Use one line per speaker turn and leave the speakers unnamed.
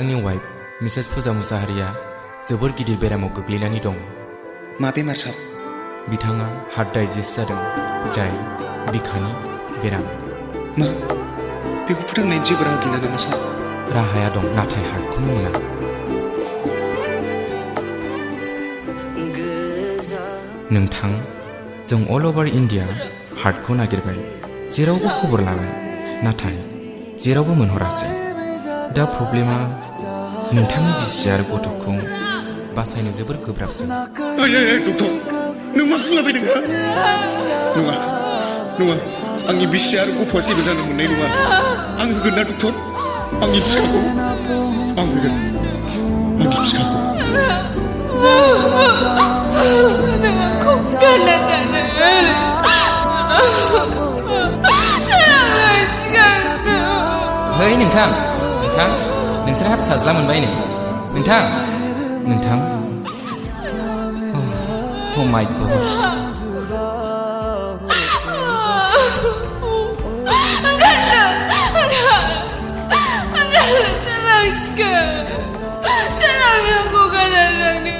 आंनि wife Mrs फुजा मुसाहारिया जोबोर गिदिर बेरामाव गोग्लैनानै दं।
मा बेमार सार?
बिथाङा हार्ट डाइजिस जादों, जाय बिखानि बेराम।
मा? बेखौ फोथांनायनि जेबो राहा गैला नामा सार?
राहाया दं, नाथाय हार्टखौनो मोना। नोंथां, जों अल अभार इन्डिया हार्टखौ नागिरबाय, जेरावबो खबर लाबाय, नाथाय जेरावबो मोनहरासै। दा प्रब्लेमा नोंथांनि बिसि आरो गथ'खौ बासायनो जोबोर गोब्राबसै।
डक्टर, नों मा बुंलाबायदों? नङा नङा, आंनि बिसि आरो गथ'आ जेबो जानो मोननाय नङा। आं होगोन ना डक्टर, आंनि फिसाखौ आं होगोन, आंनि फिसाखौ।
Hei nोंथां, नोंसोरहा फिसाज्ला मोनबाय नै। नोंथां, oh my God.